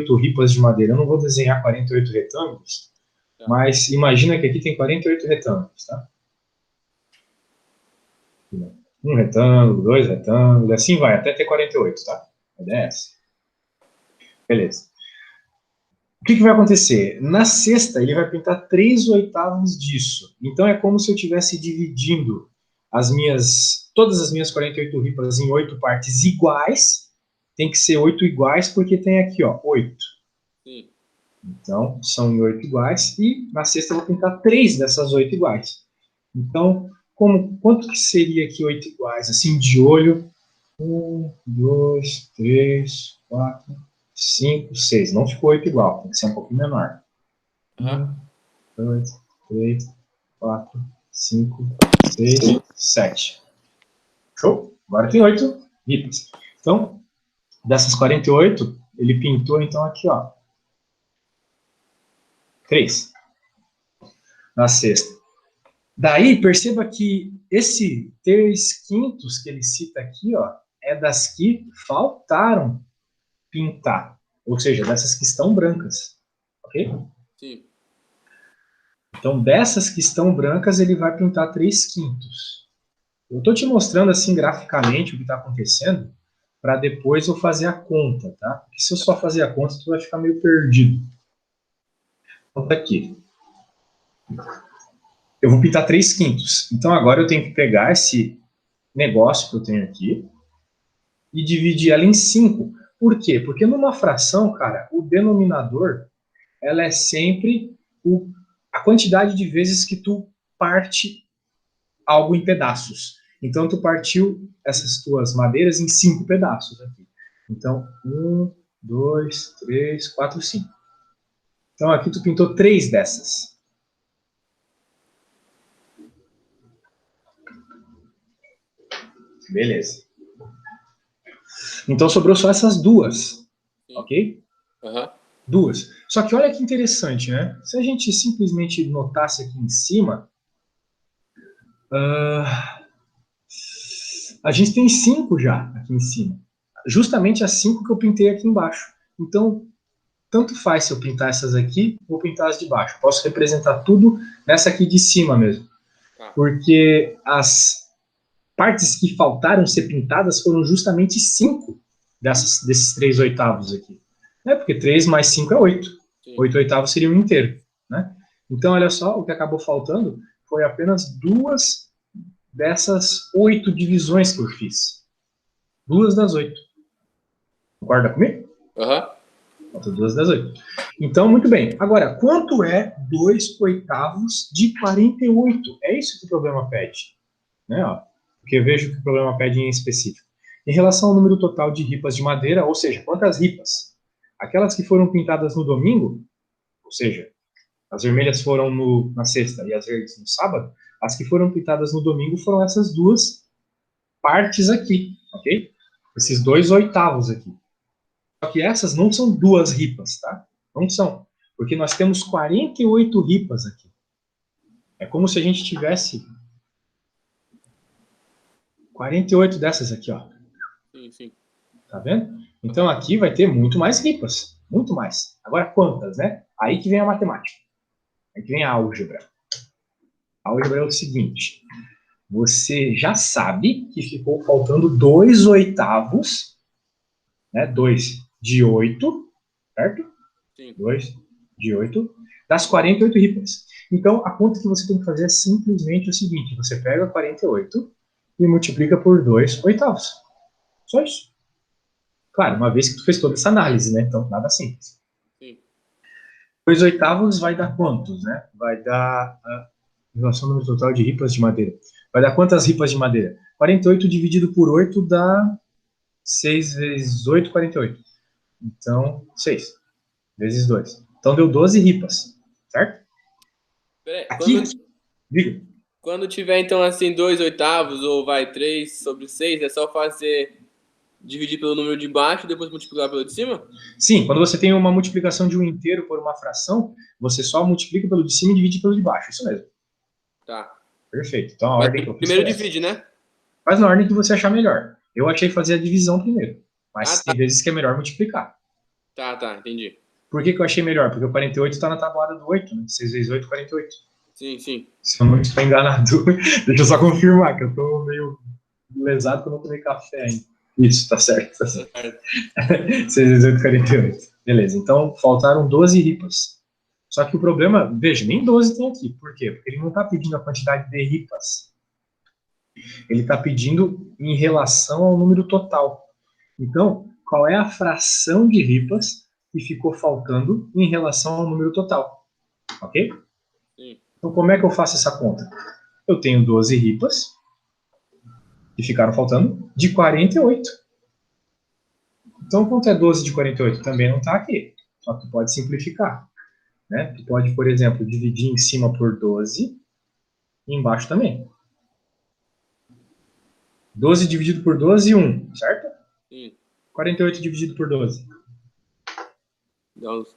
48 ripas de madeira. Eu não vou desenhar 48 retângulos, mas imagina que aqui tem 48 retângulos, tá? Um retângulo, dois retângulos, assim vai, até ter 48, tá? A ideia é essa. Beleza. O que vai acontecer? Na sexta, ele vai pintar 3/8 disso. Então, é como se eu estivesse dividindo todas as minhas 48 ripas em 8 partes iguais. Tem que ser 8 iguais, porque tem aqui, ó, 8. Sim. Então, são em 8 iguais. E na sexta eu vou pintar 3 dessas 8 iguais. Então, quanto que seria aqui 8 iguais? Assim, de olho. 1, 2, 3, 4, 5, 6. Não ficou 8 igual, tem que ser um pouquinho menor. 1, 2, 3, 4, 5, 6, 7. Show? Agora tem 8 ripas. Então, dessas 48, ele pintou, então, aqui, ó, 3 na sexta. Daí, perceba que esse 3/5 que ele cita aqui, ó, é das que faltaram pintar. Ou seja, dessas que estão brancas. Ok? Sim. Então, dessas que estão brancas, ele vai pintar 3/5. Eu estou te mostrando assim graficamente o que está acontecendo, para depois eu fazer a conta, tá? Porque se eu só fazer a conta, tu vai ficar meio perdido. Então, tá aqui. Eu vou pintar 3/5. Então, agora eu tenho que pegar esse negócio que eu tenho aqui e dividir ela em 5. Por quê? Porque numa fração, cara, o denominador, ela é sempre a quantidade de vezes que tu parte algo em pedaços. Então, tu partiu essas tuas madeiras em 5 pedaços aqui. Então, 1, 2, 3, 4, 5. Então, aqui tu pintou 3 dessas. Beleza. Então, sobrou só essas duas. Sim. Ok? Uhum. Duas. Só que olha que interessante, né? Se a gente simplesmente notasse aqui em cima, a gente tem 5 já aqui em cima. Justamente as 5 que eu pintei aqui embaixo. Então, tanto faz se eu pintar essas aqui ou pintar as de baixo. Posso representar tudo nessa aqui de cima mesmo. Porque as partes que faltaram ser pintadas foram justamente 5 desses 3/8 aqui. Né? Porque 3 mais 5 é 8. 8/8 seria um inteiro. Né? Então, olha só, o que acabou faltando foi apenas 2 dessas 8 divisões que eu fiz. 2 das 8. Concorda comigo? Uhum. Falta 2 das 8. Então, muito bem. Agora, quanto é 2/8 de 48? É isso que o problema pede. Né? Ó, porque eu vejo que o problema pede em específico. Em relação ao número total de ripas de madeira, ou seja, quantas ripas? Aquelas que foram pintadas no domingo, ou seja, as vermelhas foram na sexta e as verdes no sábado, as que foram pintadas no domingo foram essas duas partes aqui, ok? Esses 2/8 aqui. Só que essas não são 2 ripas, tá? Não são. Porque nós temos 48 ripas aqui. É como se a gente tivesse 48 dessas aqui, ó. Sim, sim. Tá vendo? Então aqui vai ter muito mais ripas. Muito mais. Agora quantas, né? Aí que vem a matemática. Aí que vem a álgebra. A álgebra é o seguinte. Você já sabe que ficou faltando 2/8, né? 2 de 8, certo? Sim. 2 de 8, das 48 ripas. Então, a conta que você tem que fazer é simplesmente o seguinte: você pega 48 e multiplica por 2/8. Só isso. Claro, uma vez que tu fez toda essa análise, né? Então, nada simples. Sim. 2/8 vai dar quantos, né? Vai dar em relação ao número total de ripas de madeira. Vai dar quantas ripas de madeira? 48 dividido por 8 dá 6 vezes 8, 48. Então, 6 vezes 2. Então, deu 12 ripas, certo? Peraí, Aqui, diga. quando tiver, então, assim, 2/8, ou vai 3/6, é só fazer, dividir pelo número de baixo e depois multiplicar pelo de cima? Sim, quando você tem uma multiplicação de um inteiro por uma fração, você só multiplica pelo de cima e divide pelo de baixo. Isso mesmo. Tá. Perfeito. Então, a Mas ordem que eu fiz primeiro foi essa. divide, né? Faz na ordem que você achar melhor. Eu achei fazer a divisão primeiro, Ah, mas tá. tem vezes que é melhor multiplicar. Tá, entendi. Por que eu achei melhor? Porque o 48 está na tabuada do 8, né? 6 vezes 8, 48. Sim. Se eu não estou enganado, deixa eu só confirmar, que eu estou meio lesado que eu não tomei café ainda. Isso, tá certo. Tá certo. 6 vezes 8, 48. Beleza, então faltaram 12 ripas. Só que o problema, veja, nem 12 tem aqui. Por quê? Porque ele não está pedindo a quantidade de ripas. Ele está pedindo em relação ao número total. Então, qual é a fração de ripas que ficou faltando em relação ao número total? Ok? Sim. Então, como é que eu faço essa conta? Eu tenho 12 ripas que ficaram faltando de 48. Então, quanto é 12 de 48? Também não está aqui. Só que tu pode simplificar. Né? Tu pode, por exemplo, dividir em cima por 12 e embaixo também. 12 dividido por 12, 1, certo? Sim. 48 dividido por 12. Dá uns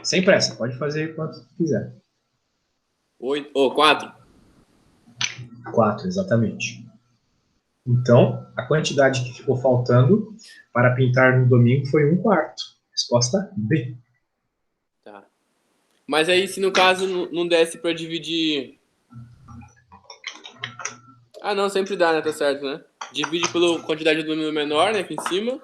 Sem pressa, pode fazer quanto quiser. 8, 4. 4, exatamente. Então, a quantidade que ficou faltando para pintar no domingo foi 1/4. Resposta B. Tá. Mas aí, se no caso não desse pra dividir... Ah, não, sempre dá, né? Tá certo, né? Divide pela quantidade do número menor, né? Aqui em cima.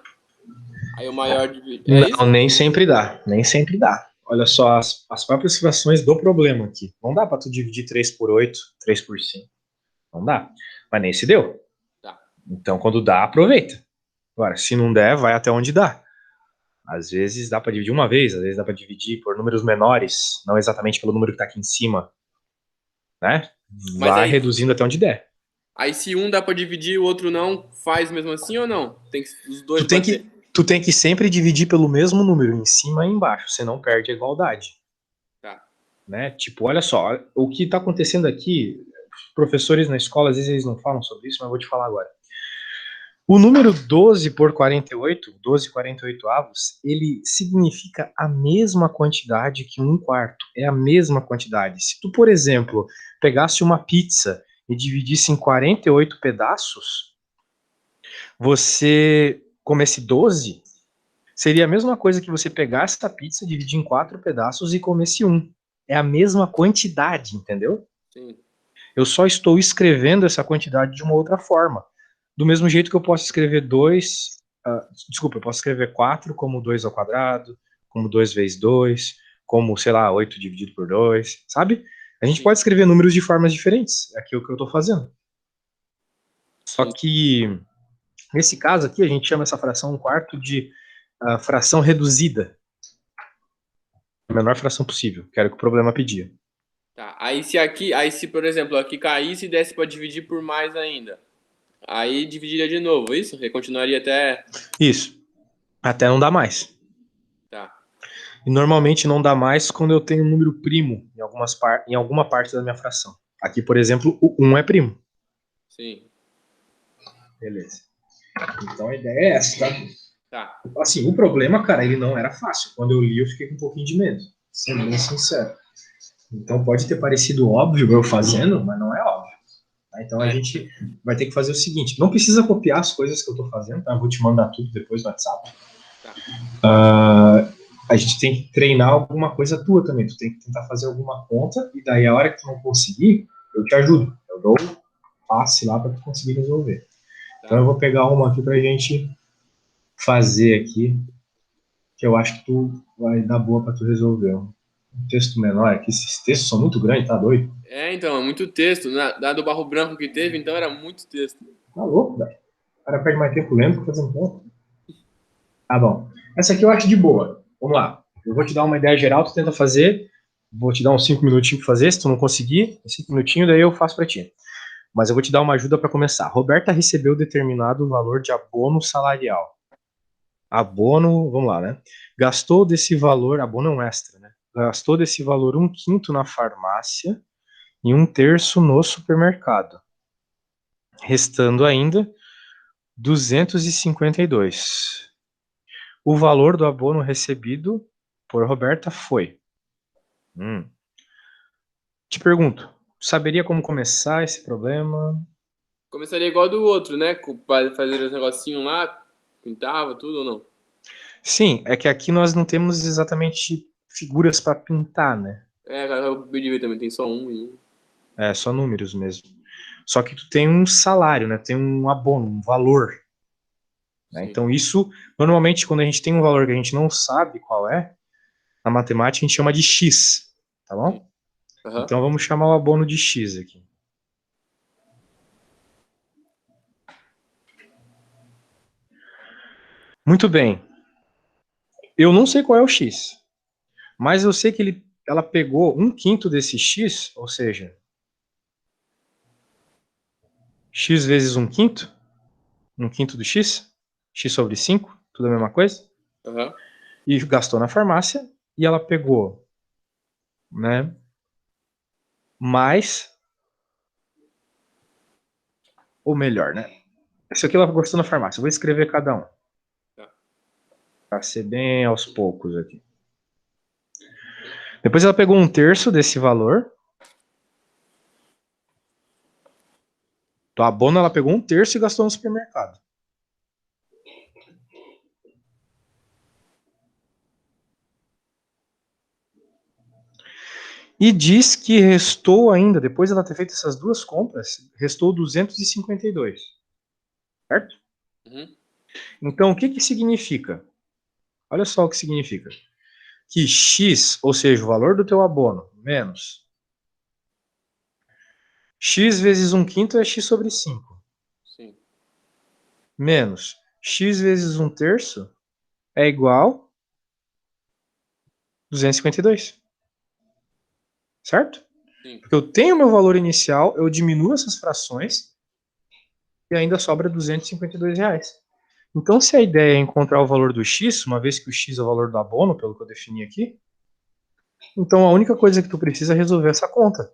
Aí o maior divide. É Não, isso? nem sempre dá. Nem sempre dá. Olha só as próprias frações do problema aqui. Não dá para tu dividir 3 por 8, 3 por 5. Não dá. Mas nem se deu. Tá. Então, quando dá, aproveita. Agora, se não der, vai até onde dá. Às vezes dá para dividir uma vez, às vezes dá para dividir por números menores, não exatamente pelo número que está aqui em cima, né? Mas Vai aí, reduzindo até onde der. se um dá pra dividir e o outro não, faz mesmo assim ou não? Tem que os dois Tu tem bater. que, tu tem que sempre dividir pelo mesmo número, em cima e embaixo, você não perde a igualdade. Tá. Né? Tipo, olha só, o que está acontecendo aqui, professores na escola, às vezes eles não falam sobre isso, mas eu vou te falar agora. O número 12 por 48, 12 48 avos, ele significa a mesma quantidade que 1/4. É a mesma quantidade. Se tu, por exemplo, pegasse uma pizza e dividisse em 48 pedaços, você comesse 12, seria a mesma coisa que você pegasse essa pizza, dividir em 4 pedaços e comesse um. É a mesma quantidade, entendeu? Sim. Eu só estou escrevendo essa quantidade de uma outra forma. Do mesmo jeito que eu posso escrever 2, desculpa, eu posso escrever 4 como 2 ao quadrado, como 2 vezes 2, como, sei lá, 8 dividido por 2, sabe? A gente Sim. pode escrever números de formas diferentes, é aquilo que eu estou fazendo. Só Sim. que, nesse caso aqui, a gente chama essa fração 1/4 de fração reduzida. A menor fração possível, que era o que o problema pedia. Tá. Aí se, por exemplo, aqui caísse e desse pra dividir por mais ainda. Aí dividiria de novo, isso? E continuaria até. Isso, até não dá mais. Tá. E normalmente não dá mais quando eu tenho um número primo em alguma parte da minha fração. Aqui, por exemplo, o 1 é primo. Sim. Beleza. Então a ideia é essa, tá? Tá. Assim, o problema, cara, ele não era fácil. Quando eu li, eu fiquei com um pouquinho de medo. Sendo bem sincero. Então pode ter parecido óbvio eu fazendo, mas não é óbvio. Tá? Então a É. gente vai ter que fazer o seguinte: não precisa copiar as coisas que eu tô fazendo, tá? Eu vou te mandar tudo depois no WhatsApp. Tá. A gente tem que treinar alguma coisa tua também. Tu tem que tentar fazer alguma conta, e daí a hora que tu não conseguir, eu te ajudo. Eu dou um passe lá para tu conseguir resolver. Então Tá. eu vou pegar uma aqui pra gente fazer aqui, que eu acho que tu vai dar boa para tu resolver. Um texto menor aqui, esses textos são muito grandes, tá doido? É, então, é muito texto. Dado o barro branco que teve, então era muito texto. Tá louco, velho. O cara perde mais tempo lendo que fazendo conta. Tá bom. Essa aqui eu acho de boa. Vamos lá. Eu vou te dar uma ideia geral, tu tenta fazer. Vou te dar uns 5 minutinhos para fazer. Se tu não conseguir, 5 minutinhos, daí eu faço para ti. Mas eu vou te dar uma ajuda para começar. Roberta recebeu determinado valor de abono salarial. Abono, vamos lá, né? Gastou desse valor, abono é um extra, né? Gastou desse valor 1/5 na farmácia e 1/3 no supermercado. Restando ainda 252. O valor do abono recebido por Roberta foi. Te pergunto, saberia como começar esse problema? Começaria igual do outro, né? Fazer os negocinhos lá, pintava, tudo ou não? Sim, é que aqui nós não temos exatamente figuras para pintar, né? Cara, o BDV também tem só um e um. É só números mesmo. Só que tu tem um salário, né? Tem um abono, um valor. Né? Sim. Então isso, normalmente, quando a gente tem um valor que a gente não sabe qual é, na matemática a gente chama de x, tá Sim. bom? Aham. Então vamos chamar o abono de x aqui. Muito bem. Eu não sei qual é o x, mas eu sei que ela pegou um quinto desse x, ou seja, x vezes um quinto do x sobre 5, tudo a mesma coisa, Aham. e gastou na farmácia, e ela pegou, né, mais, ou melhor, né, isso aqui ela gastou na farmácia, eu vou escrever cada um, Tá. para ser bem aos poucos aqui. Depois ela pegou um terço desse valor, do abono ela pegou um terço e gastou no supermercado. E diz que restou ainda, depois de ela ter feito essas duas compras, restou 252, certo? Uhum. Então, o que que significa? Olha só o que significa. Que x, ou seja, o valor do teu abono, menos x vezes um quinto é x sobre 5, Sim. menos x vezes um terço é igual a 252, certo? Sim. Porque eu tenho meu valor inicial, eu diminuo essas frações e ainda sobra R$ 252. Então, se a ideia é encontrar o valor do x, uma vez que o x é o valor do abono, pelo que eu defini aqui, então a única coisa que tu precisa é resolver essa conta.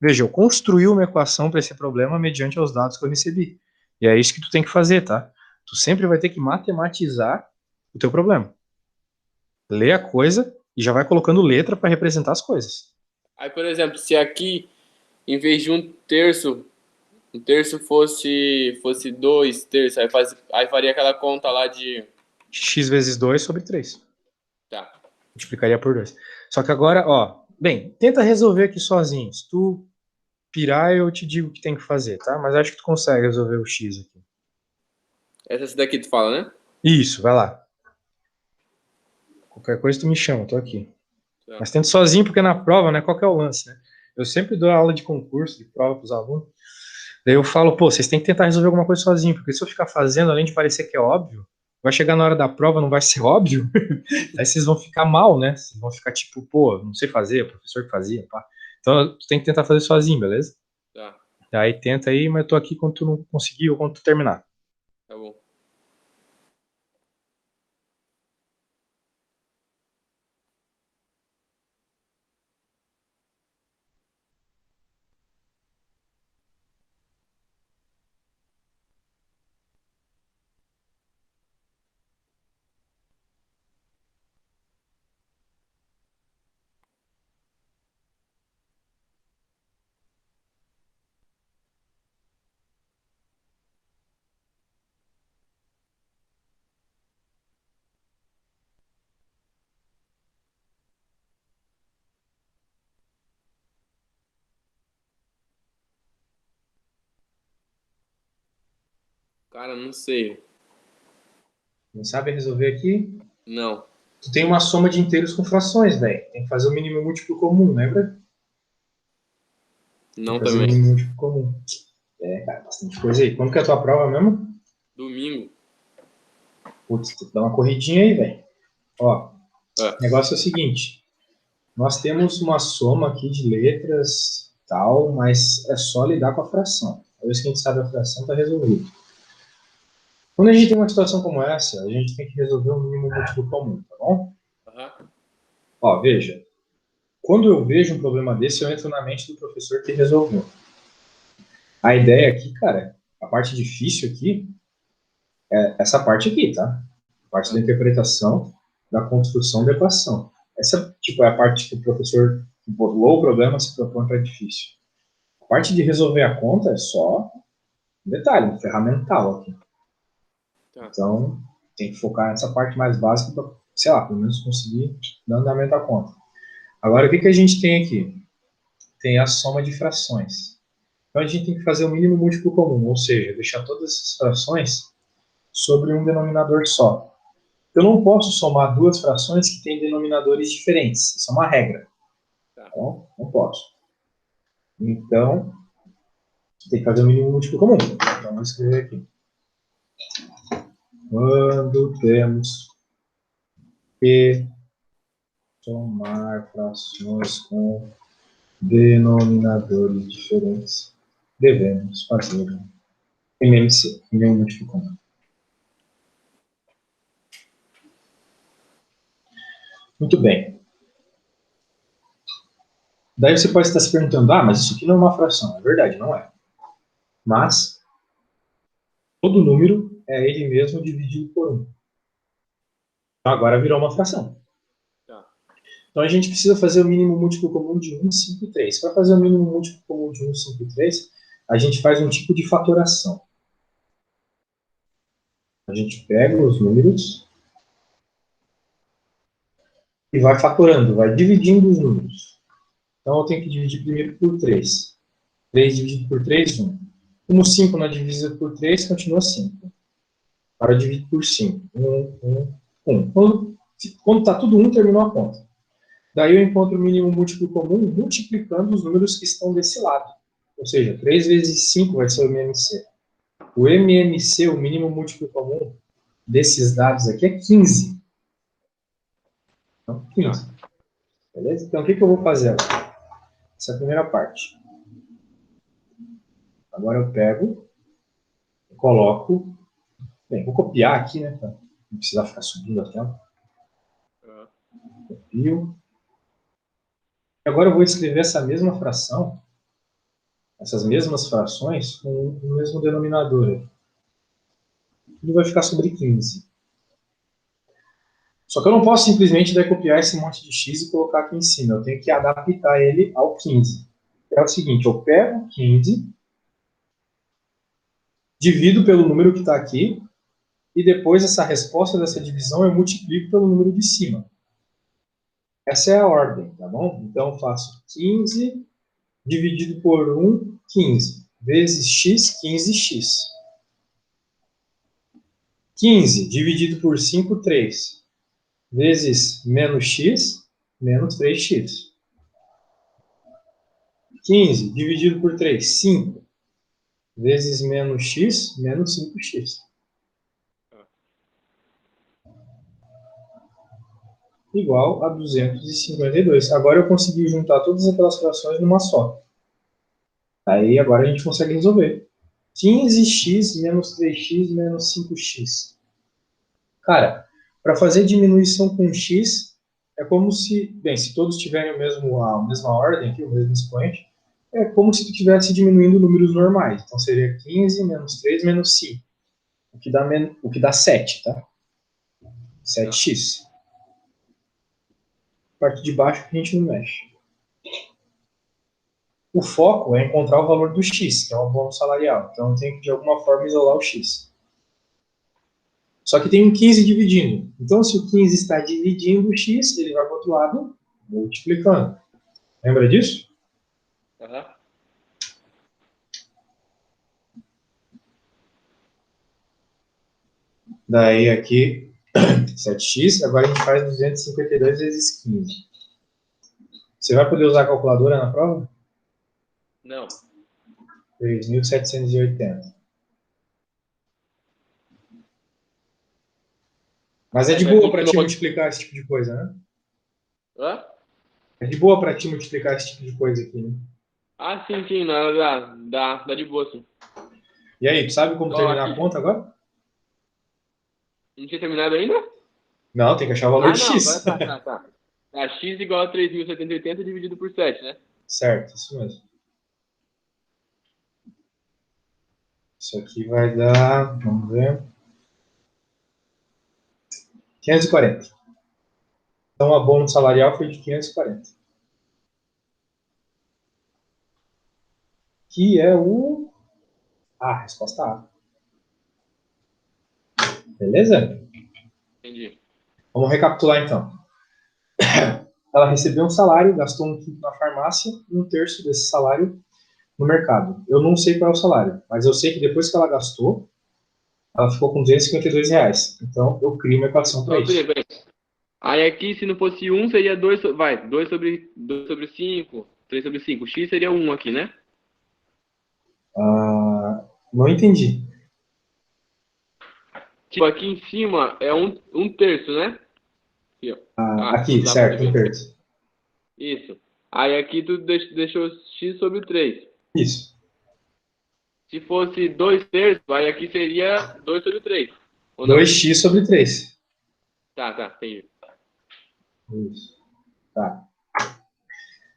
Veja, eu construí uma equação para esse problema mediante os dados que eu recebi. E é isso que tu tem que fazer, tá? Tu sempre vai ter que matematizar o teu problema. Lê a coisa e já vai colocando letra para representar as coisas. Aí, por exemplo, se aqui, em vez de um terço fosse dois terços, aí faria aquela conta lá de. X vezes 2 sobre 3. Tá. Multiplicaria por 2. Só que agora, ó, bem, tenta resolver aqui sozinho. Se tu pirar, eu te digo o que tem que fazer, tá? Mas acho que tu consegue resolver o X aqui. Essa daqui tu fala, né? Isso, vai lá. Qualquer coisa tu me chama, tô aqui. Tá. Mas tenta sozinho, porque na prova, né, qual que é o lance, né? Eu sempre dou aula de concurso, de prova pros alunos. Daí eu falo, pô, vocês têm que tentar resolver alguma coisa sozinho, porque se eu ficar fazendo, além de parecer que é óbvio, vai chegar na hora da prova, não vai ser óbvio. Aí vocês vão ficar mal, né? Vocês vão ficar tipo, pô, não sei fazer, o professor que fazia, pá. Então tu tem que tentar fazer sozinho, beleza? Tá. Aí tenta aí, mas eu tô aqui quando tu não conseguir ou quando tu terminar. Tá bom. Cara, não sei. Não sabe resolver aqui? Não. Tu tem uma soma de inteiros com frações, velho. Tem que fazer o mínimo múltiplo comum, lembra? Tem Não que fazer o também. mínimo múltiplo comum. É, cara, bastante coisa aí. Quando que é a tua prova mesmo? Domingo. Putz, tem que dar uma corridinha aí, velho. Ó, o É. negócio é o seguinte. Nós temos uma soma aqui de letras tal, mas é só lidar com a fração. Uma vez que a gente sabe a fração, tá resolvido. Quando a gente tem uma situação como essa, a gente tem que resolver o mínimo múltiplo comum, tá bom? Aham. Ó, veja. Quando eu vejo um problema desse, eu entro na mente do professor que resolveu. A ideia aqui, cara, a parte difícil aqui é essa parte aqui, tá? A parte da Tá. interpretação, da construção da equação. Essa, tipo, é a parte que o professor que bolou o problema se propõe para difícil. A parte de resolver a conta é só um detalhe, um ferramental aqui. Tá. Então, Tem que focar nessa parte mais básica para, sei lá, pelo menos conseguir dar andamento à conta. Agora, o que a gente tem aqui? Tem a soma de frações. Então, a gente tem que fazer o mínimo múltiplo comum, ou seja, deixar todas essas frações sobre um denominador só. Eu não posso somar duas frações que têm denominadores diferentes. Isso é uma regra. Tá bom? Não posso. Então, tem que fazer o mínimo múltiplo comum. Então, vou escrever aqui. Quando temos que somar frações com denominadores diferentes, devemos fazer MMC, mínimo múltiplo comum. Muito bem. Daí você pode estar se perguntando, mas isso aqui não é uma fração. É verdade, não é. Mas, todo número é ele mesmo dividido por 1. Então, agora virou uma fração. Então, a gente precisa fazer o mínimo múltiplo comum de 1, 5 e 3. Para fazer o mínimo múltiplo comum de 1, 5 e 3, a gente faz um tipo de fatoração. A gente pega os números e vai fatorando, vai dividindo os números. Então, eu tenho que dividir primeiro por 3. 3 dividido por 3, 1. Como 5 não é dividido por 3, continua 5. Agora dividir por 5. 1, 1, 1. Quando está tudo 1, terminou a conta. Daí eu encontro o mínimo múltiplo comum multiplicando os números que estão desse lado. Ou seja, 3 vezes 5 vai ser o MMC. O MMC, o mínimo múltiplo comum desses dados aqui, é 15. Então, 15. Beleza? Então, o que eu vou fazer agora? Essa é a primeira parte. Agora eu pego, coloco. Bem, vou copiar aqui, né? Para não precisar ficar subindo a tela. Copio. Agora eu vou escrever essa mesma fração, essas mesmas frações, com o mesmo denominador. Tudo vai ficar sobre 15. Só que eu não posso simplesmente copiar esse monte de x e colocar aqui em cima. Eu tenho que adaptar ele ao 15. É o seguinte, eu pego 15, divido pelo número que está aqui, e depois essa resposta dessa divisão eu multiplico pelo número de cima. Essa é a ordem, tá bom? Então eu faço 15 dividido por 1, 15. Vezes x, 15x. 15 dividido por 5, 3. Vezes menos x, menos 3x. 15 dividido por 3, 5. Vezes menos x, menos 5x. Igual a 252. Agora eu consegui juntar todas aquelas frações numa só. Aí agora a gente consegue resolver. 15x menos 3x menos 5x. Cara, para fazer diminuição com x, é como se, bem, se todos tiverem a mesma ordem aqui, o mesmo expoente, é como se tu estivesse diminuindo números normais. Então seria 15 menos 3 menos 5, o que dá 7, tá? 7x. A parte de baixo que a gente não mexe. O foco é encontrar o valor do x, que é o abono salarial. Então eu tenho que de alguma forma isolar o x. Só que tem um 15 dividindo. Então, se o 15 está dividindo o x, ele vai para o outro lado multiplicando. Lembra disso? Uhum. Daí aqui, 7x, agora a gente faz 252 vezes 15. Você vai poder usar a calculadora na prova? Não. 3.780. Mas é de Mas boa para ti 29. multiplicar esse tipo de coisa, né? Hã? É de boa para ti multiplicar esse tipo de coisa aqui, né? Ah, sim, sim. Não, dá de boa, sim. E aí, tu sabe como Ó, terminar a aqui. conta agora? Não tinha terminado ainda? Não, tem que achar o valor Ah, de não. Agora x. tá. Tá, x igual a 3.780 dividido por 7, né? Certo, isso mesmo. Isso aqui vai dar, vamos ver, 540. Então, o abono salarial foi de 540. Que é o... Ah, resposta A. Beleza? Entendi. Vamos recapitular então. Ela recebeu um salário, gastou um quinto na farmácia e um terço desse salário no mercado. Eu não sei qual é o salário, mas eu sei que depois que ela gastou, ela ficou com R$ 252. Então, eu crio uma equação para Só isso. peraí. Aí aqui, se não fosse um, seria 2, vai, 2 sobre 5, 3 sobre 5. X seria um aqui, né? Não entendi. Tipo, aqui em cima é um terço, né? Aqui, ó. Não Aqui, dá pra você certo, um ver. terço. Isso. Aí aqui tu deixou X sobre 3. Isso. Se fosse 2 terços, aí aqui seria 2 sobre 3. Ou não? 2x sobre 3. Tá, entendi. Isso. Tá.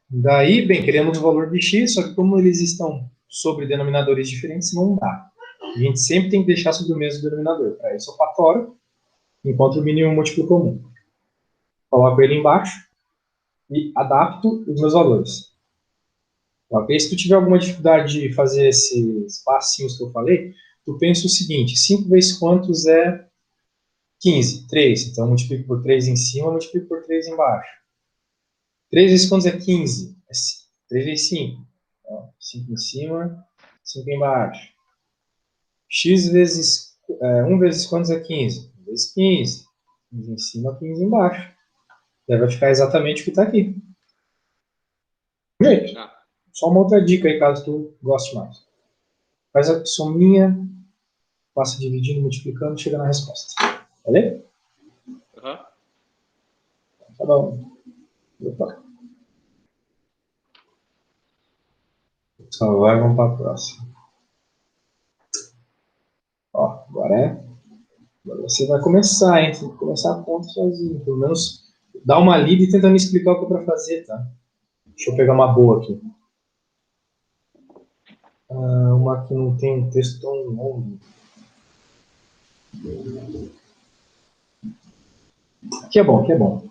Daí, bem, queremos o valor de x, só que como eles estão sobre denominadores diferentes, não dá. A gente sempre tem que deixar sobre o mesmo denominador. Para isso, eu patoro, encontro o mínimo múltiplo comum. Coloco ele embaixo e adapto os meus valores. Ok? Se tu tiver alguma dificuldade de fazer esses passinhos que eu falei, tu pensa o seguinte: 5 vezes quantos é 15? 3. Então, eu multiplico por 3 em cima, multiplico por 3 embaixo. 3 vezes quantos é 15? 3 vezes 5. Então, 5 em cima, 5 embaixo. X vezes 1 vezes quantos é 15? 1 vezes 15. 15 em cima, 15 embaixo. Daí vai ficar exatamente o que está aqui. Gente, Tá. só uma outra dica aí, caso tu goste mais. Faz a sominha, passa dividindo, multiplicando, chega na resposta. Valeu? Aham. Tá bom. Opa. Só vai, vamos para a próxima. Ó, agora você vai começar, hein? Tem que começar a conta sozinho. Pelo menos dá uma lida e tenta me explicar o que é para fazer, tá? Deixa eu pegar uma boa aqui. Uma que não tem um texto tão longo. Aqui é bom, aqui é bom.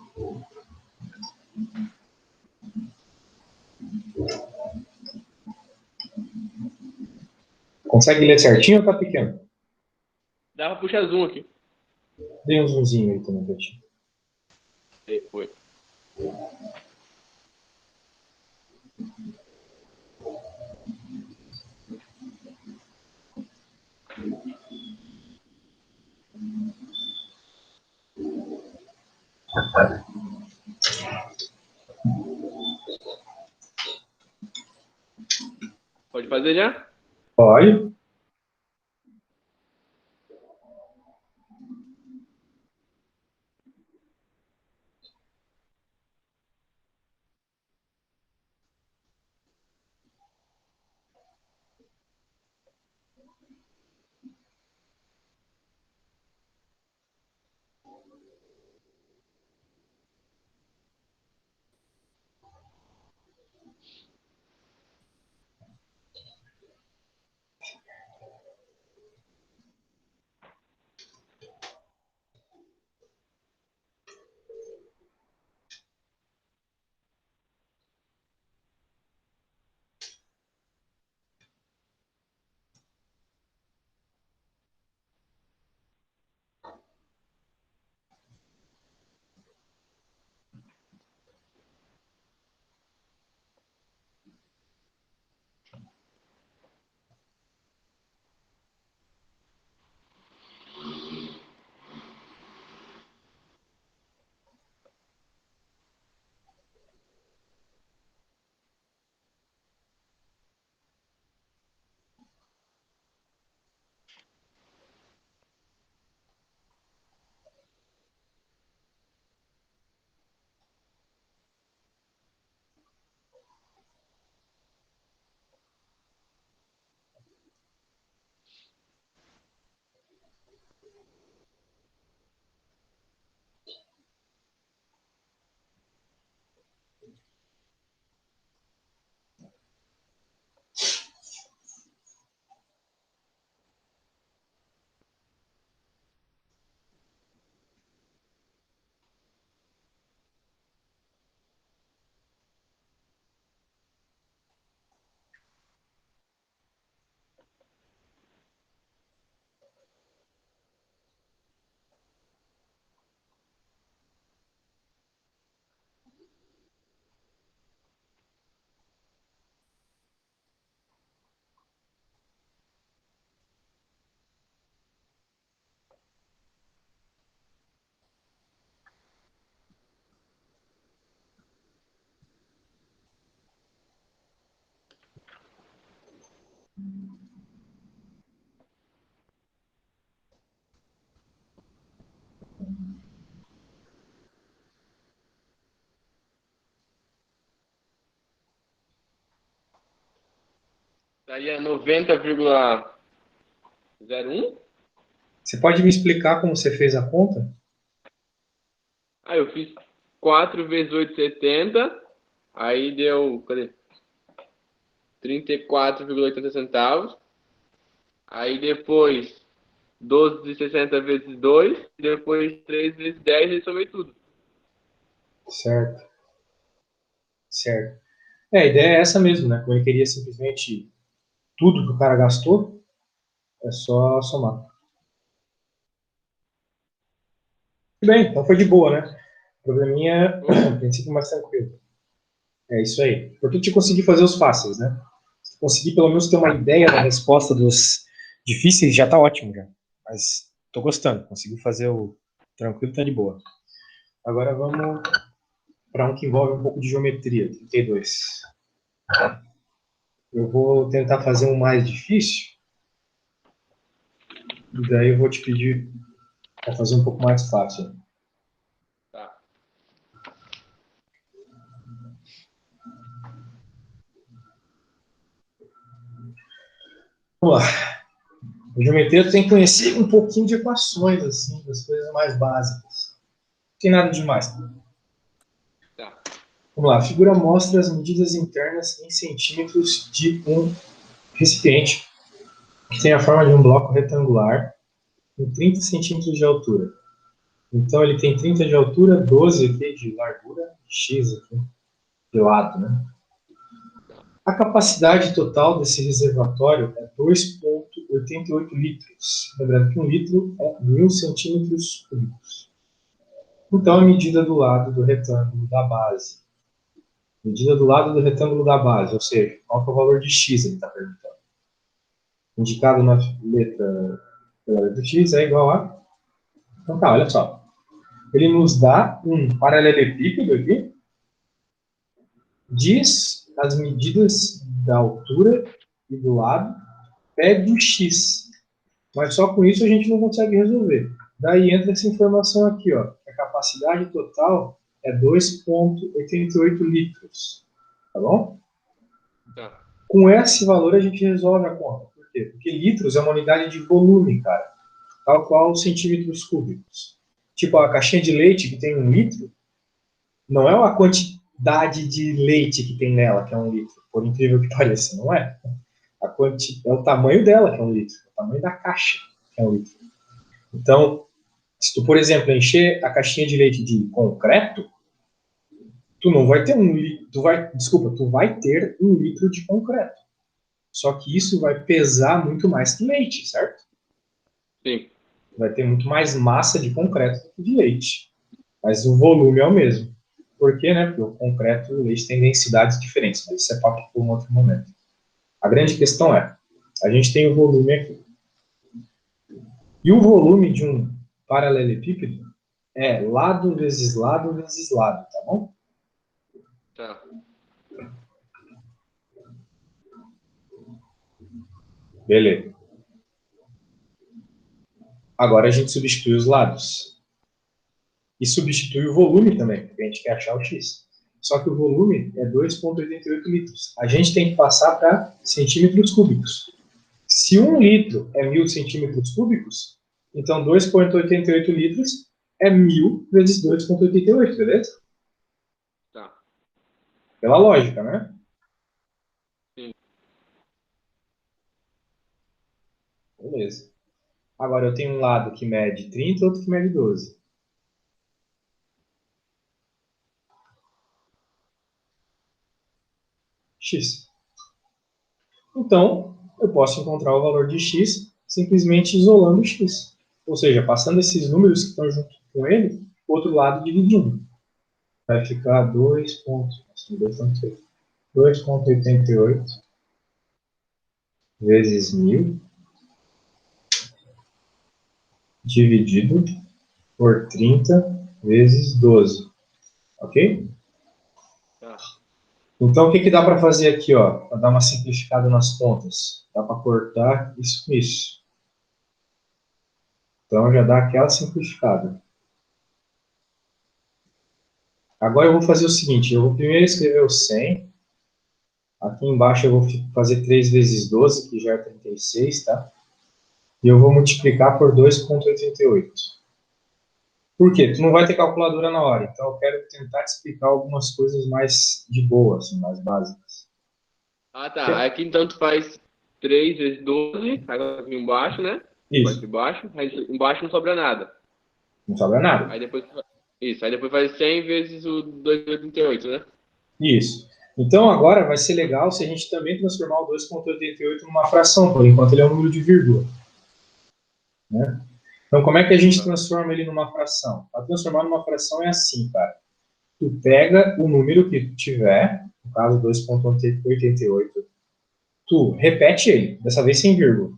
Consegue ler certinho ou tá pequeno? Dá pra puxar zoom aqui. Dê um zoomzinho aí também, Betinho. Foi. Pode fazer já? Pode. Daria 90,01. Você pode me explicar como você fez a conta? Aí eu fiz 4 vezes 8,70. Aí deu, cadê? 34,80 centavos. Aí depois 12,60 vezes 2. Depois 3 vezes 10 e somei tudo. Certo. Certo. A ideia é essa mesmo, né? Como ele queria simplesmente tudo que o cara gastou, é só somar. Tudo bem, então foi de boa, né? O probleminha, a princípio, mais tranquilo. É isso aí. Importante é conseguir fazer os fáceis, né? Se conseguir pelo menos ter uma ideia da resposta dos difíceis, já tá ótimo já. Mas tô gostando. Consegui fazer o tranquilo, tá de boa. Agora vamos para um que envolve um pouco de geometria, 32. Eu vou tentar fazer um mais difícil, e daí eu vou te pedir para fazer um pouco mais fácil. Tá. Vamos lá. A geometria tem que conhecer um pouquinho de equações, assim, das coisas mais básicas. Não tem nada demais. Tá. Vamos lá. A figura mostra as medidas internas em centímetros de um recipiente que tem a forma de um bloco retangular com 30 centímetros de altura. Então ele tem 30 de altura, 12 aqui de largura, x aqui de lado, né? A capacidade total desse reservatório é 2,88 litros. Lembrando que um litro é 1.000 centímetros cúbicos. Então, a medida do lado do retângulo da base. Medida do lado do retângulo da base, ou seja, qual é o valor de x ele está perguntando. Indicado na letra pela letra x é igual a... Então tá, olha só. Ele nos dá um paralelepípedo aqui, diz as medidas da altura e do lado, pede o x. Mas só com isso a gente não consegue resolver. Daí entra essa informação aqui, ó. A capacidade total é 2,88 litros. Tá bom? Tá. Com esse valor a gente resolve a conta. Por quê? Porque litros é uma unidade de volume, cara. Tal qual centímetros cúbicos. Tipo, a caixinha de leite que tem 1 litro, não é uma quantidade de leite que tem nela, que é 1 litro. Por incrível que pareça, não é. É o tamanho dela que é 1 litro. É o tamanho da caixa que é 1 litro. Então, se tu, por exemplo, encher a caixinha de leite de concreto, tu não vai ter 1 litro, tu vai ter 1 litro de concreto. Só que isso vai pesar muito mais que leite, certo? Sim. Vai ter muito mais massa de concreto do que de leite. Mas o volume é o mesmo. Por quê, né? Porque o concreto e o leite têm densidades diferentes, mas isso é papo por um outro momento. A grande questão é, a gente tem o volume aqui. E o volume de um paralelepípedo é lado vezes lado vezes lado, tá bom? Tá. Beleza. Agora a gente substitui os lados. E substitui o volume também, porque a gente quer achar o x. Só que o volume é 2,88 litros. A gente tem que passar para centímetros cúbicos. Se 1 litro é 1.000 centímetros cúbicos, então 2,88 litros é 1.000 vezes 2,88, beleza? Tá. Pela lógica, né? Sim. Beleza. Agora eu tenho um lado que mede 30 e outro que mede 12. X. Então, eu posso encontrar o valor de x simplesmente isolando x. Ou seja, passando esses números que estão junto com ele, o outro lado dividindo. Vai ficar 2,88 vezes 1.000 dividido por 30 vezes 12. Ok? Tá. Então, o que dá para fazer aqui, ó, para dar uma simplificada nas contas? Dá para cortar isso com isso. Então, já dá aquela simplificada. Agora eu vou fazer o seguinte, eu vou primeiro escrever o 100, Aqui embaixo eu vou fazer 3 vezes 12, que já é 36, tá? E eu vou multiplicar por 2,88. Por quê? Tu não vai ter calculadora na hora, então eu quero tentar te explicar algumas coisas mais de boa, assim, mais básicas. Ah, tá. Aqui então tu faz 3 vezes 12, agora aqui embaixo, né? Parte Isso, de baixo, aí embaixo não sobra nada. não sobra nada. Aí depois, isso, aí depois faz 100 vezes o 2,88, né? Isso. Então agora vai ser legal se a gente também transformar o 2,88 numa fração, por enquanto ele é um número de vírgula, né? Então como é que a gente Ah, transforma ele numa fração? Para transformar numa fração é assim, cara. Tu pega o número que tu tiver, no caso 2,88, tu repete ele, dessa vez sem vírgula.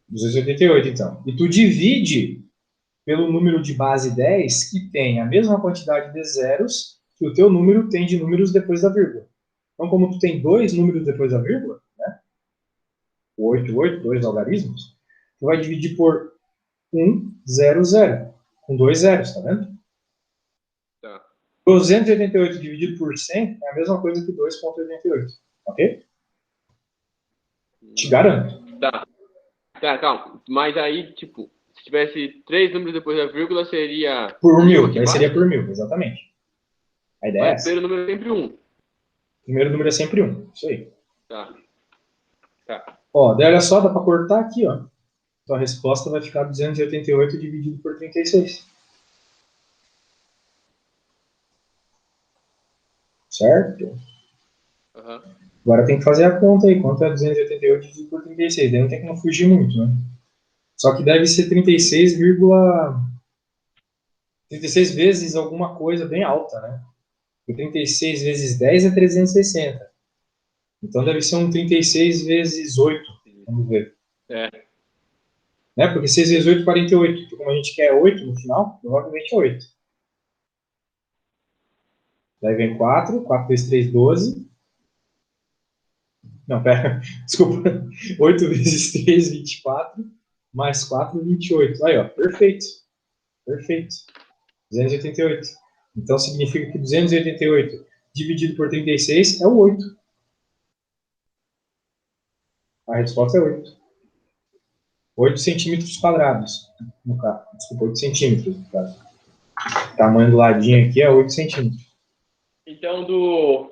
288, então. E tu divide pelo número de base 10, que tem a mesma quantidade de zeros que o teu número tem de números depois da vírgula. Então, como tu tem dois números depois da vírgula, né? O 88, dois algarismos, tu vai dividir por 1, 0, 0, com dois zeros, tá vendo? tá. 288 dividido por 100 é a mesma coisa que 2,88, ok? Te garanto. Tá, tá, calma. Mas aí, tipo, se tivesse três números depois da vírgula, seria Por 1000 mil, aqui daí seria embaixo? por mil, exatamente. A ideia é Mas o essa. primeiro número é sempre um. O primeiro número é sempre um, isso aí. Tá, tá. Ó, daí olha só, dá para cortar aqui, ó. Então a resposta vai ficar 288 dividido por 36. Certo? Aham. Agora tem que fazer a conta aí. Quanto é 288 dividido por 36? Daí não tem como fugir muito, né? Só que deve ser 36 vezes alguma coisa bem alta, né? Porque 36 vezes 10 é 360. Então deve ser um 36 vezes 8. Vamos ver. É, Né? Porque 6 vezes 8 é 48. Então, como a gente quer 8 no final, provavelmente é 8. Daí vem 4. 4 vezes 3, 12. Não, pera. Desculpa. 8 vezes 3, 24. Mais 4, 28. Aí, ó. Perfeito. Perfeito. 288. Então significa que 288 dividido por 36 é o 8. A resposta é 8. 8 centímetros quadrados. No caso. Desculpa, 8 centímetros. No caso. O tamanho do ladinho aqui é 8 centímetros. então do.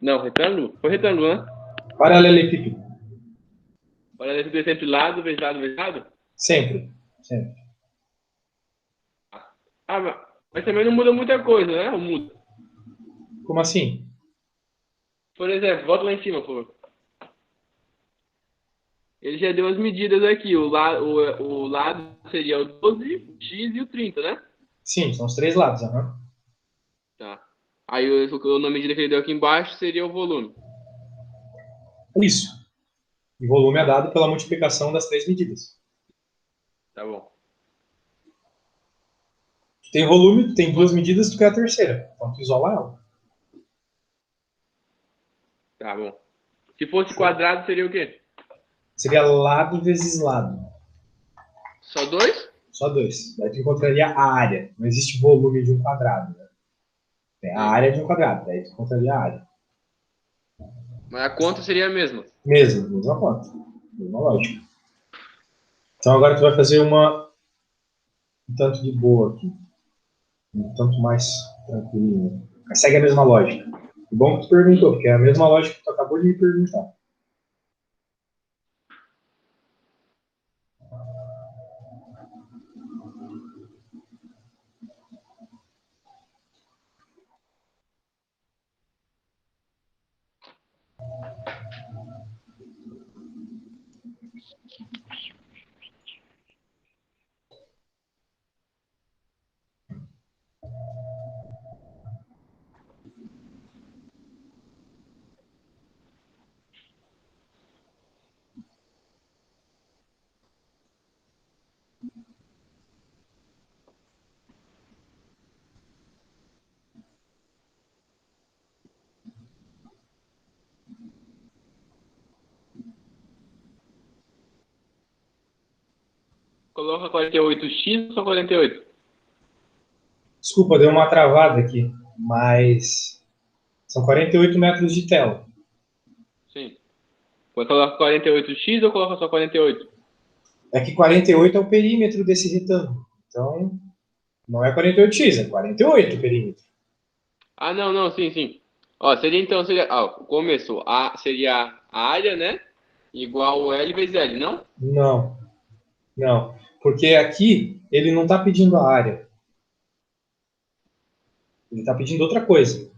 Não, retângulo? Foi retângulo, né? Paralelepípedo. Olha, é sempre lado, vezes lado, vezes lado. Sempre. Sempre. Ah, mas também não muda muita coisa, né? Ou muda. Como assim? Por exemplo, volta lá em cima, por favor. Ele já deu as medidas aqui. O lado seria o 12, o X e o 30, né? Sim, são os três lados. Uhum. Tá. Aí na medida que ele deu aqui embaixo seria o volume. Isso. E volume é dado pela multiplicação das três medidas. Tá bom. Tem volume, tem duas medidas, tu quer a terceira. Então tu isola ela. Tá bom. Se fosse quadrado, seria o quê? Seria lado vezes lado. Só dois? Só dois. Daí tu encontraria a área. Não existe volume de um quadrado. Né? Tem a Sim. área de um quadrado. Daí tu encontraria a área. Mas a conta seria a mesma. Mesmo, mesma conta. Mesma lógica. Então agora tu vai fazer uma um tanto de boa aqui. Um tanto mais tranquilinho. Mas segue a mesma lógica. Que bom que tu perguntou, porque é a mesma lógica que tu acabou de me perguntar. Coloca 48x ou só 48? Desculpa, deu uma travada aqui. Mas São 48 metros de tela. Sim. Vai colocar 48x ou coloca só 48? É que 48 é o perímetro desse retângulo. Então, não é 48x, é 48 o perímetro. Ah, não, não, sim, sim. Ó, seria então, seria, ó, começou. A seria a área, né? Igual L vezes L, não? Não, não. Porque aqui ele não está pedindo a área. Ele está pedindo outra coisa.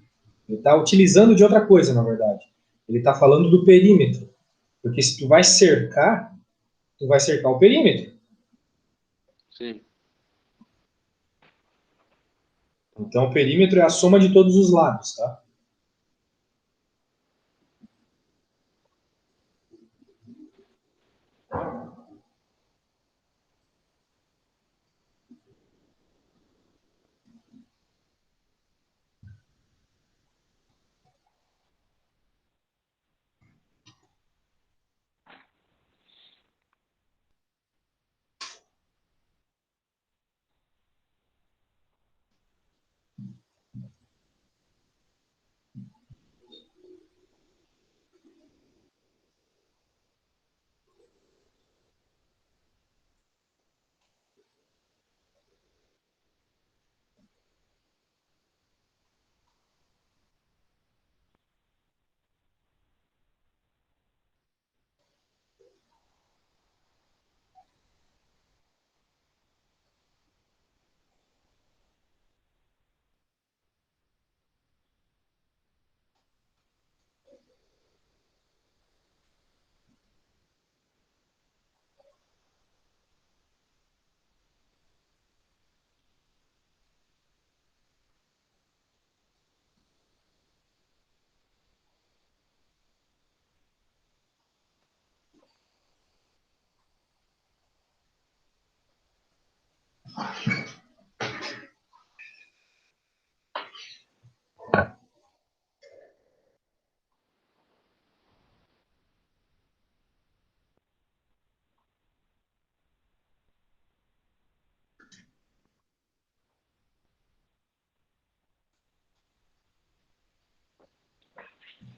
Ele está utilizando de outra coisa, na verdade. Ele está falando do perímetro. Porque se tu vai cercar o perímetro. Sim. Então, o perímetro é a soma de todos os lados, tá?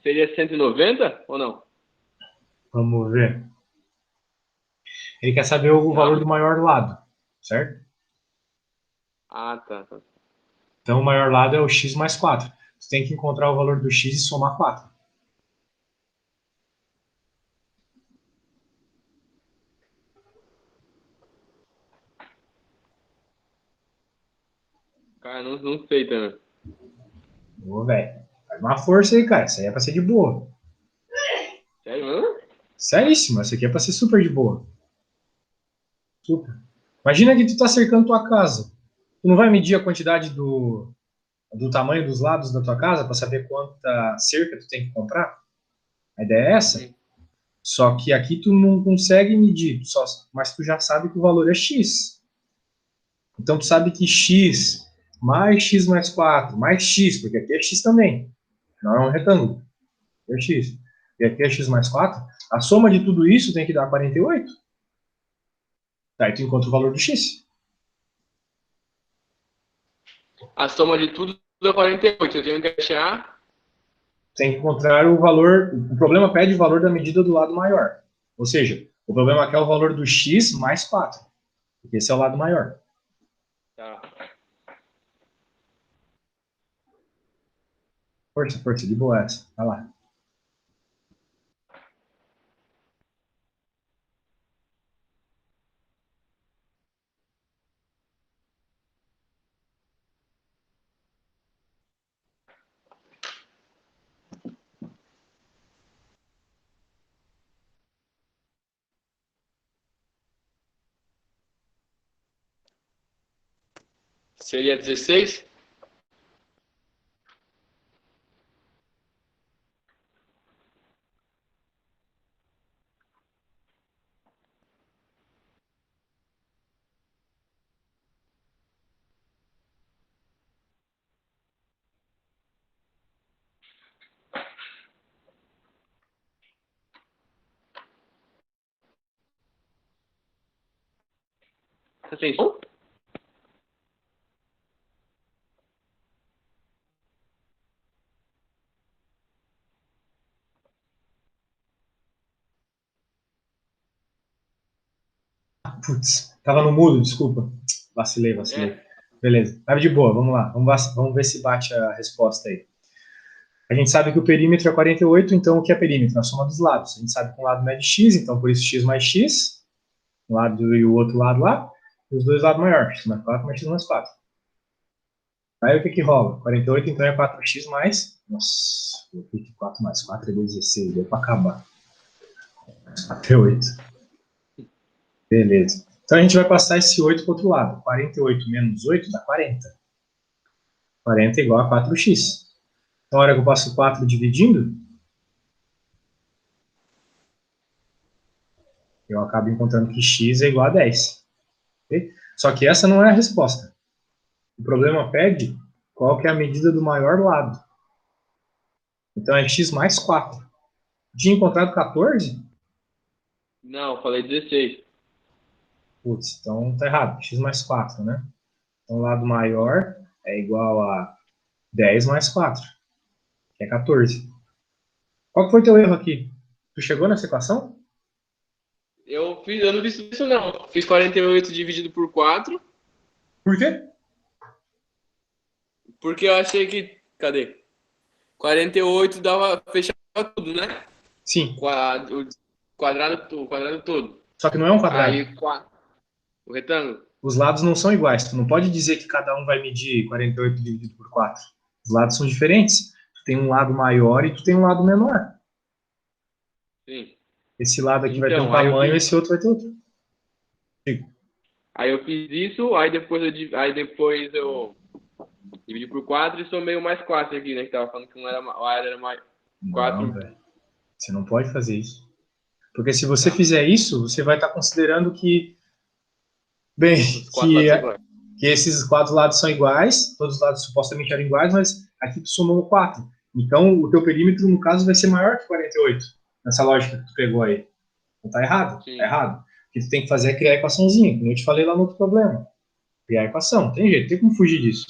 Seria 190 ou não? Vamos ver. Ele quer saber o Tá. valor do maior lado, certo? Ah, tá, tá. Então, o maior lado é o x mais 4. Você tem que encontrar o valor do x e somar 4. Cara, não, não sei também. Ô, velho, faz uma força aí, cara. Isso aí é pra ser de boa. Sério mesmo? Seríssimo, isso aqui é pra ser super de boa. Super. Imagina que tu tá cercando tua casa. Tu não vai medir a quantidade do tamanho dos lados da tua casa para saber quanta cerca tu tem que comprar? A ideia é essa. Sim. Só que aqui tu não consegue medir, mas tu já sabe que o valor é x. Então tu sabe que x mais 4 mais x, porque aqui é x também. Não é um retângulo, é x. E aqui é x mais 4. A soma de tudo isso tem que dar 48. Daí tu encontra o valor do x. A soma de tudo é 48. Eu tenho que achar. Tem que encontrar o valor. O problema pede o valor da medida do lado maior. Ou seja, o problema aqui é o valor do x mais 4. Porque esse é o lado maior. Tá. Força, força, de boa essa. Vai lá. Seria 16? Você tem som? Putz, tava no mudo, desculpa. Vacilei. É. Beleza, tá de boa, vamos lá. Vamos ver se bate a resposta aí. A gente sabe que o perímetro é 48, então o que é perímetro? A soma dos lados. A gente sabe que um lado mede x, então por isso x mais x, um lado e o outro lado lá, e os dois lados maior, x mais 4 mais x mais 4. Aí o que que rola? 48 então é 4x mais... Nossa, eu fiz 4 mais 4 é 16, deu para acabar. Até 8. Beleza. Então a gente vai passar esse 8 para o outro lado. 48 menos 8 dá 40. 40 é igual a 4x. Então, na hora que eu passo 4 dividindo, eu acabo encontrando que x é igual a 10. Okay? Só que essa não é a resposta. O problema pede qual que é a medida do maior lado. Então é x mais 4. Tinha encontrado 14? Não, falei 16. Putz, então tá errado. X mais 4, né? Então o lado maior é igual a 10 mais 4, que é 14. Qual que foi teu erro aqui? Tu chegou nessa equação? Eu não fiz isso não. Fiz 48 dividido por 4, Por quê? porque eu achei que, cadê? 48 dava, fechava tudo, né? Sim. O quadrado todo. Só que não é um quadrado. Aí, o retângulo. Os lados não são iguais. Tu não pode dizer que cada um vai medir 48 dividido por 4. Os lados são diferentes. Tu tem um lado maior e tu tem um lado menor. Sim. Esse lado aqui vai ter um Então, tamanho, esse outro vai ter outro. aí eu fiz isso, aí depois eu dividi por 4 e somei o mais 4 aqui, né? Que tava falando que a área era mais Não, 4. velho. Você não pode fazer isso. Porque se você Tá. fizer isso, você vai estar considerando que, bem, Os quatro que, lados são iguais. que esses quatro lados são iguais, todos os lados supostamente eram iguais, mas aqui tu somou 4. Então, o teu perímetro, no caso, vai ser maior que 48, nessa lógica que tu pegou aí. Não tá errado? Tá Sim. errado. O que tu tem que fazer é criar a equaçãozinha, como eu te falei lá no outro problema. Criar a equação, tem jeito, tem como fugir disso.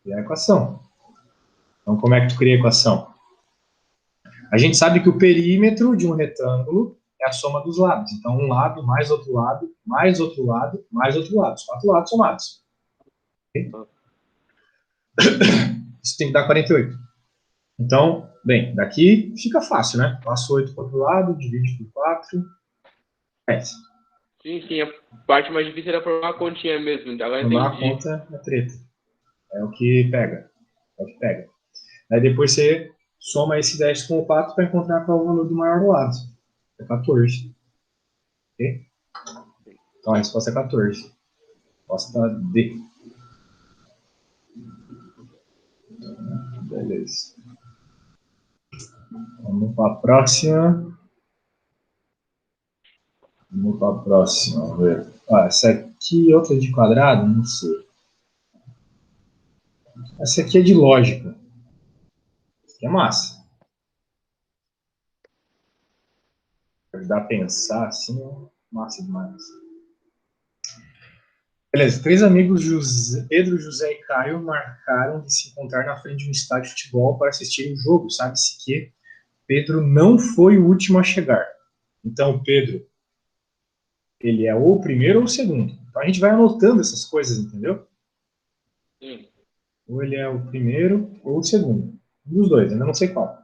Criar a equação. Então, como é que tu cria a equação? A gente sabe que o perímetro de um retângulo é a soma dos lados. Então, um lado, mais outro lado, mais outro lado, mais outro lado. Os quatro lados somados. Okay? Isso tem que dar 48. Então, bem, daqui fica fácil, né? Passo 8 para o outro lado, divide por 4. É. Sim. A parte mais difícil era formar a continha mesmo. Agora eu Formar a entendi. conta é treta. É o que pega. É o que pega. Aí depois você soma esse 10 com o 4 para encontrar qual é o valor do maior do lado. É 14. Ok? Então a resposta é 14. Resposta D. Beleza. Vamos para a próxima. Vamos ver. Ah, essa aqui, outra de quadrado, não sei. Essa aqui é de lógica. Essa aqui é massa. Pra ajudar a pensar, assim, é massa demais. Beleza, três amigos, Pedro, José e Caio, marcaram de se encontrar na frente de um estádio de futebol para assistir o jogo. Sabe-se que Pedro não foi o último a chegar. Então, Pedro, ele é ou o primeiro ou o segundo. Então, a gente vai anotando essas coisas, entendeu? Sim. Ou ele é o primeiro ou o segundo. Um dos dois, ainda não sei qual.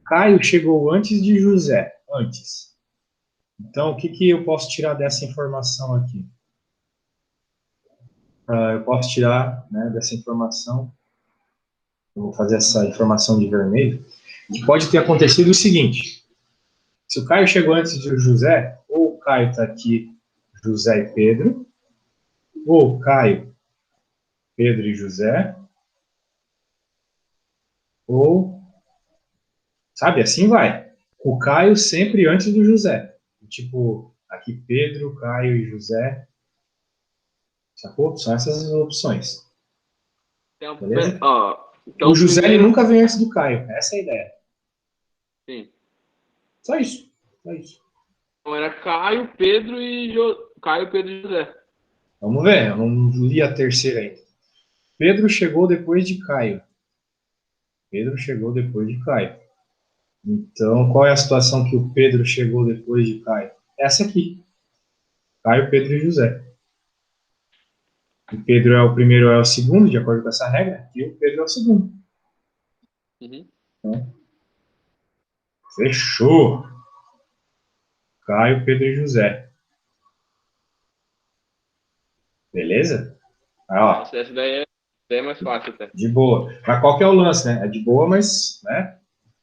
Caio chegou antes de José. Antes. Então, o que, que eu posso tirar dessa informação aqui? Eu posso tirar, né, dessa informação, eu vou fazer essa informação de vermelho, que pode ter acontecido o seguinte: se o Caio chegou antes de José, ou o Caio está aqui, José e Pedro, ou Caio, Pedro e José, ou, sabe, assim vai. O Caio sempre antes do José. Tipo, aqui Pedro, Caio e José, sacou? São essas as opções. Então, Beleza? O então José ele primeiro. nunca vem antes do Caio. Essa é a ideia. Sim. Só isso. Só isso. Então era Caio, Pedro e José. Vamos ver. Eu não li a terceira ainda. Pedro chegou depois de Caio. Pedro chegou depois de Caio. Então, qual é a situação que o Pedro chegou depois de Caio? Essa aqui. Caio, Pedro e José. O Pedro é o primeiro, é o segundo, de acordo com essa regra, e o Pedro é o segundo. Uhum. Então, fechou. Caio, Pedro e José. Beleza? Aí, ó, Essa daí é mais fácil até. de boa. Mas qual que é o lance, né? É de boa, mas, né?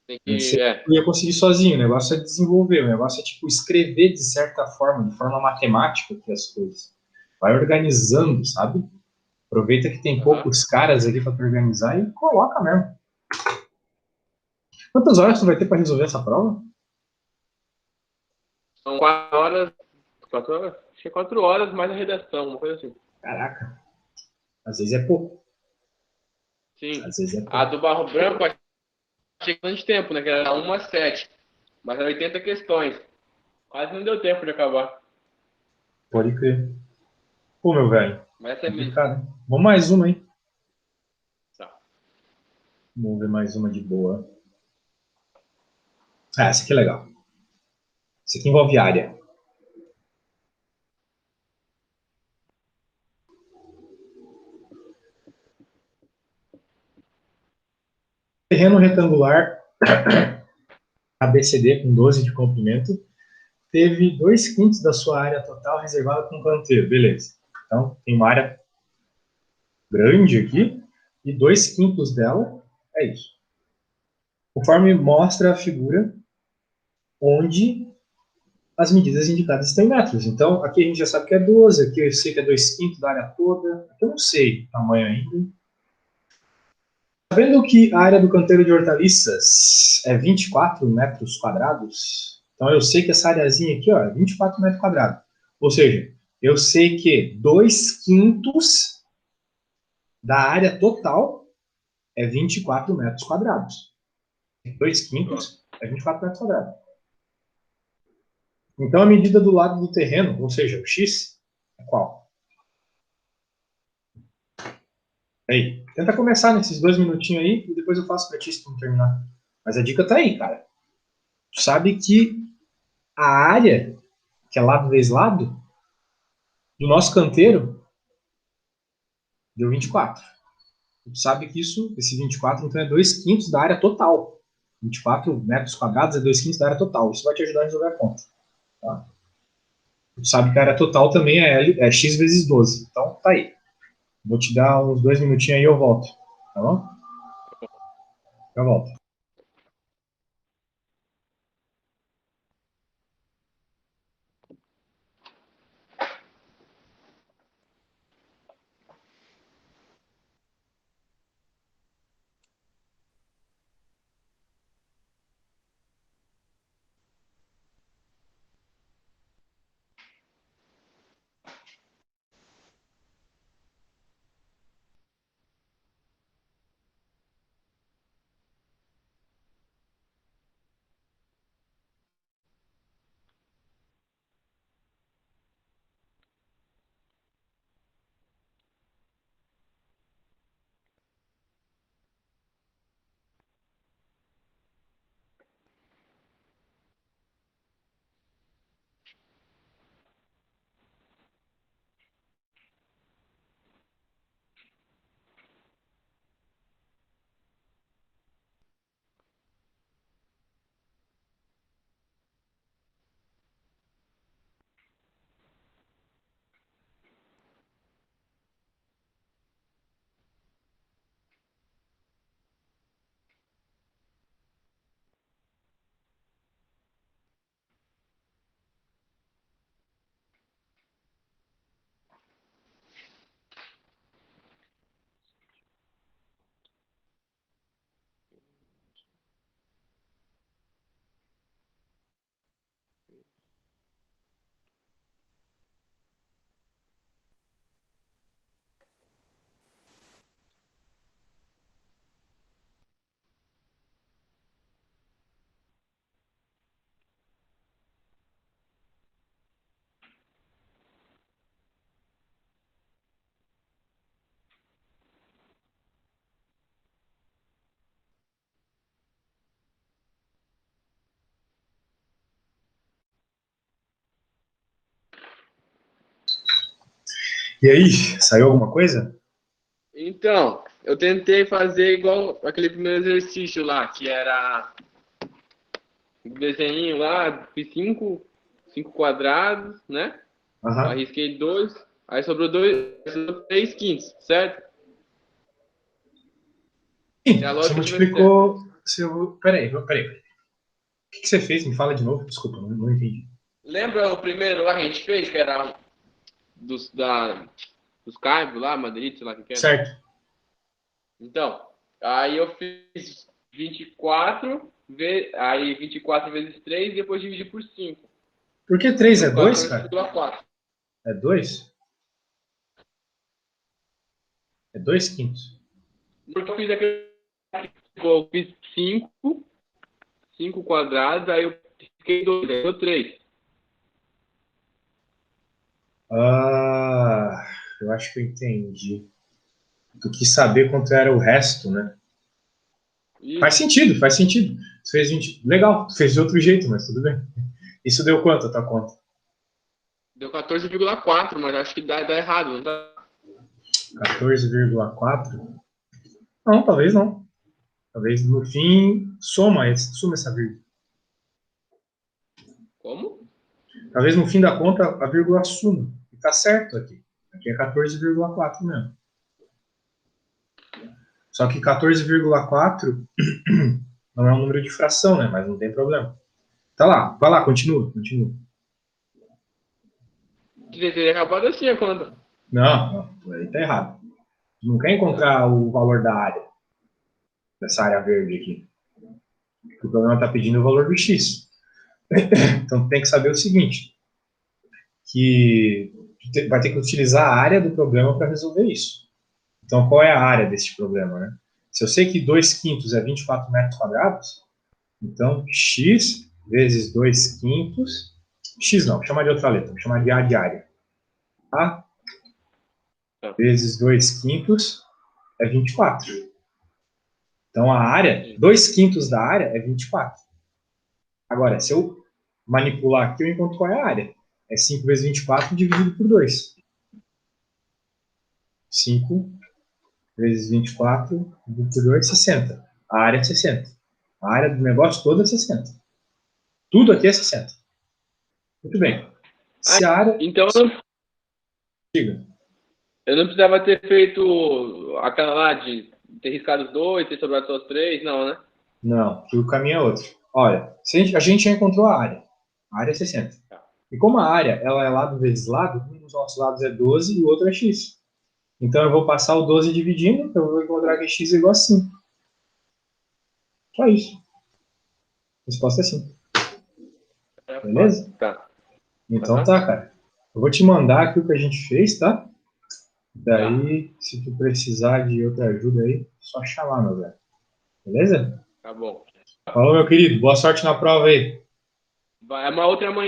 Tem Não sei que. se eu ia conseguir sozinho. O negócio é desenvolver. O negócio é, tipo, escrever de certa forma, de forma matemática, aqui as coisas. Vai organizando, sabe? Aproveita que tem Aham. poucos caras ali para organizar e coloca mesmo. Quantas horas tu vai ter para resolver essa prova? São 4 horas. 4 horas? Acho que é 4 horas mais a redação, uma coisa assim. Caraca, às vezes é pouco. Sim. Às vezes é A pouco. do Barro Branco achei bastante tempo, né? Que era 1 às 7. Mas era 80 questões. Quase não deu tempo de acabar. Pode crer. Pô, meu velho, Mas essa é mesmo. complicado, hein? Vamos mais uma, hein? Tá. Vamos ver mais uma de boa. Ah, essa aqui é legal. Essa aqui envolve área. Terreno retangular ABCD com 12 de comprimento teve 2/5 da sua área total reservada com canteiro. Beleza. Então, tem uma área grande aqui e 2/5 dela é isso. Conforme mostra a figura, onde as medidas indicadas estão em metros. Então, aqui a gente já sabe que é 12, aqui eu sei que é 2/5 da área toda, aqui eu não sei o tamanho ainda. Sabendo que a área do canteiro de hortaliças é 24 metros quadrados, então eu sei que essa areazinha aqui ó, é 24 metros quadrados. Ou seja, eu sei que 2/5 da área total é 24 metros quadrados. 2/5 é 24 metros quadrados. Então a medida do lado do terreno, ou seja, o x, é qual? Aí, tenta começar nesses 2 minutinhos aí e depois eu faço pra ti se tu não terminar. Mas a dica tá aí, cara. Tu sabe que a área, que é lado vezes lado, do nosso canteiro, deu 24. Tu sabe que isso, esse 24, então é 2/5 da área total. 24 metros quadrados é 2/5 da área total. Isso vai te ajudar a resolver a conta. Tá? Tu sabe que a área total também é x vezes 12. Então, tá aí. Vou te dar uns 2 minutinhos aí e eu volto. Tá bom? Já volto. E aí, saiu alguma coisa? Então, eu tentei fazer igual aquele primeiro exercício lá, que era o desenho lá, fiz cinco quadrados, né? Aham. Arrisquei dois, aí sobrou dois, sobrou 3/5, certo? Se a Sim, você lógica estiver certa. multiplicou. Peraí. O que você fez? Me fala de novo, desculpa, não entendi. Lembra o primeiro lá que a gente fez, que era dos cargos lá, Madrid, sei lá o que é? Certo. Então, aí eu fiz 24, aí 24 vezes 3 e depois dividi por 5. Por que 3 é Deu 2, cara? 14,4. É 2? É 2 quintos. Porque eu fiz aquele. Eu fiz 5 quadrados, aí eu fiquei 2, aí deu 3. Ah, eu acho que eu entendi. Tu quis saber quanto era o resto, né? Faz Isso. sentido, faz sentido. Tu fez 20. Legal, tu fez de outro jeito, mas tudo bem. Isso deu quanto a tua conta? Deu 14,4, mas acho que dá errado, não dá? 14,4? Não, talvez não. Talvez no fim suma essa vírgula. Como? Talvez no fim da conta a vírgula suma. E tá certo aqui. Aqui é 14,4 mesmo. Só que 14,4 não é um número de fração, né? Mas não tem problema. Tá lá, vai lá, continua. Teria acabado assim a conta. Não, aí tá errado. Tu não quer Tá. encontrar o valor da área, dessa área verde aqui. O problema está pedindo o valor do x. Então tem que saber o seguinte, que vai ter que utilizar a área do problema para resolver isso. Então qual é a área desse problema, né? Se eu sei que 2 quintos é 24 metros quadrados, então x vezes 2 quintos, x não, vou chamar de outra letra, vou chamar de a de área. A Tá. vezes 2 quintos é 24. Então a área, Sim. 2 quintos da área é 24. Agora, se eu manipular aqui, eu encontro qual é a área. É 5 vezes 24 dividido por 2. 5 vezes 24 dividido por 2, 60. A área é 60. A área do negócio todo é 60. Tudo aqui é 60. Muito bem. Ah, Se a área... então Diga. eu não precisava ter feito aquela lá de ter riscado os dois, ter sobrado só os três, não, né? Não, que o caminho é outro. Olha, a gente já encontrou a área. A área é 60. E como a área ela é lado vezes lado, um dos nossos lados é 12 e o outro é x. Então eu vou passar o 12 dividindo, eu vou encontrar que x é igual a 5. Só isso. A resposta é sim. É fácil. Beleza? Tá. Então Aham. tá, cara. Eu vou te mandar aqui o que a gente fez, tá? Tá. Daí, se tu precisar de outra ajuda aí, só chamar, meu velho. Beleza? Tá bom. Falou, meu querido. Boa sorte na prova aí. Vai, uma outra manhã.